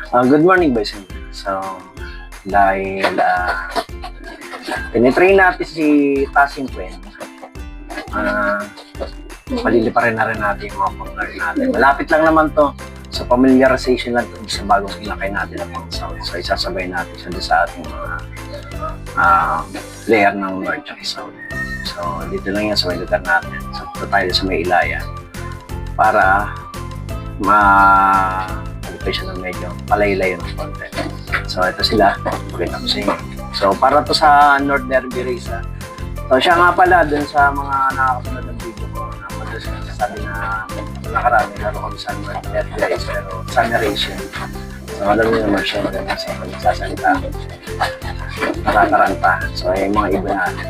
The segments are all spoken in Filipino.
Good morning, boys and girls. So, dahil tinitrain natin si Tasing Quen, paliliparin na rin natin yung mga pang-learn natin. Malapit lang naman to sa familiarization lang sa bagong ilakay natin ng pang-sound. So, isasabay natin siya sa ating mga player ng Lord at sound. So, dito lang yan sa may lugar natin. So, punta tayo sa may Ilaya para pa siya ng medyo palaylay ng content. So, ito sila. Pakita ko sa inyo. So, para to sa North Derby Race. So, siya nga pala dun sa mga nakakapanood ng video ko. Napados ko sabi na nakarami laro kami sa North Derby Race pero Summer Race yun. So, alam niyo naman siya maganda sa pagsasalita. Nakakaranta. So, yung mga iba natin.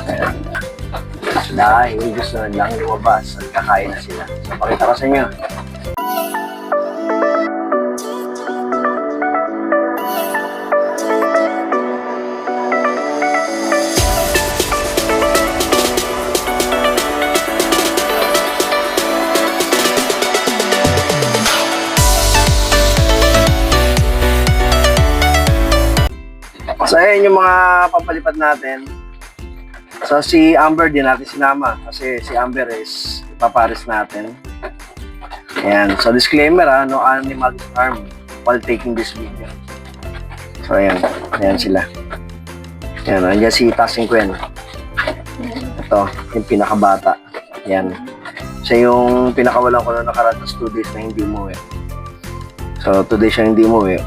Ayan. Dahil gusto lang lumabas at kakain na sila. So, pakita ko sa inyo. So, ayan yung mga papalipad natin. So, si Amber din natin sinama kasi si Amber is ipapares natin. Ayan. So, disclaimer no animals harm while taking this video. So, ayan. Ayan sila. Ayan. Ayan si Tasing Quen. Ito, yung pinakabata. Ayan. Siya yung pinakawalan ko na nakaratas 2 days na hindi umuwi. So, 2 days siya hindi umuwi.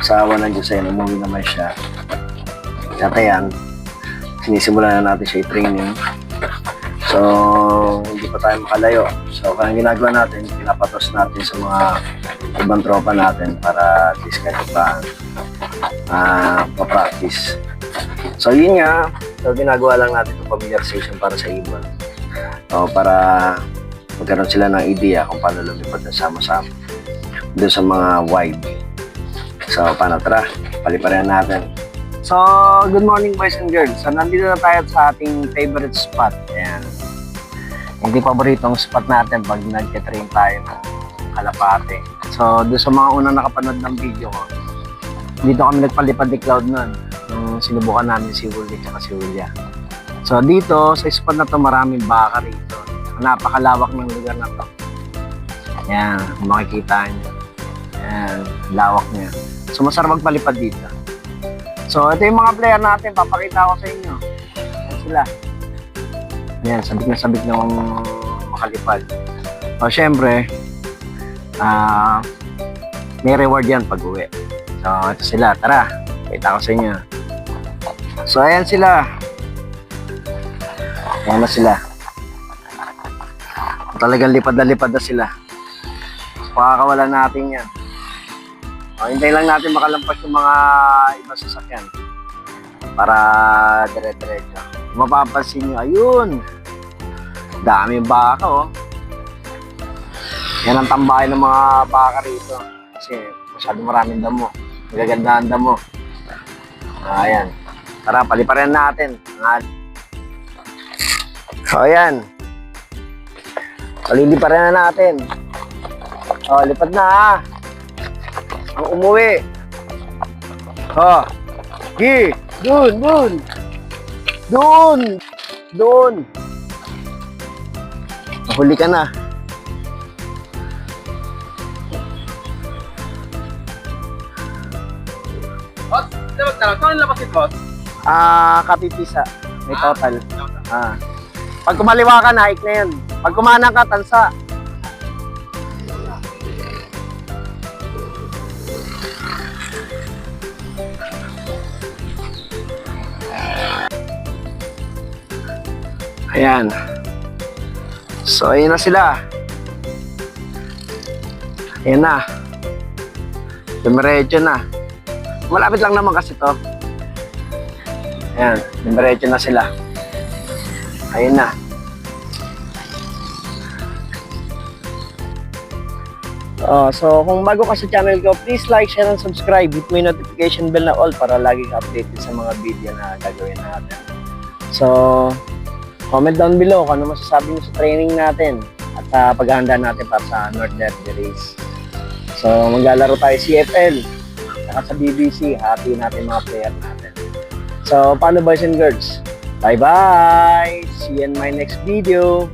Sa awa ng Diyos ay umuwi naman siya. At ayan, sinisimulan na natin siya i-training. So, hindi pa tayo makalayo. So, kaya ginagawa natin, pinapatos natin sa mga ibang tropa natin para at least kahit pa pa-practice. So, yun nga. So, ginagawa lang natin itong familiarization para sa ibon. So, para magkaroon sila ng idea kung paano lumipad na sama-sama doon sa mga wide. So, paano? Tara, paliparan natin. So, good morning boys and girls. So, nandito na tayo sa ating favorite spot. Ayan. Hindi paboritong spot natin pag nag-train tayo ng Kalapate. So, doon sa mga unang nakapanood ng video ko, dito kami nagpalipad ni Cloud nun. Nung sinubukan namin si Willie at si Julia. So, dito, sa spot na to maraming baka rito. Napakalawak ng lugar na to. Ayan, makikita nyo. Ayan, lawak niya. So, masarap magpalipad dito. So, ito yung mga player natin. Papakita ko sa inyo. Ayan sila. Ayan, sabik na sabik na makalipad. So, syempre, may reward yan pag uwi. So, ito sila. Tara, pakita ko sa inyo. So, ayan sila. Ayan na sila. Talagang lipad na sila. Pakakawalan natin yan. Hintayin lang natin makalampas yung mga ibang sasakyan para dire-diretso. Mapapansin nyo, ayun, daming baka yan ang tambahay ng mga baka rito kasi masyado maraming damo, magagandahan damo. Ayan, tara paliparan natin. Ayan, paliliparan na natin. Lipad na ang umuwi. Doon. Huli ka na. Hot, saan labas ito, Hot? Kapipisa. May total. Pag kumaliwa ka, naik na yan. Pag kumanang ka, tansa. Ayan. So, ayan na sila. Ayan na. Dumiretso na. Malapit lang naman kasi to. Ayan. Dumiretso na sila. Ayan na. So, kung bago ka sa channel ko, please like, share, and subscribe. Hit mo yung notification bell na all para laging updated sa mga video na gagawin natin. So, comment down below kung ano masasabi nyo sa training natin at paghahanda natin para sa North Derby Race. So, maglalaro tayo CFL. Saka sa BBC, happy natin mga player natin. So, paano boys and girls? Bye-bye! See you in my next video!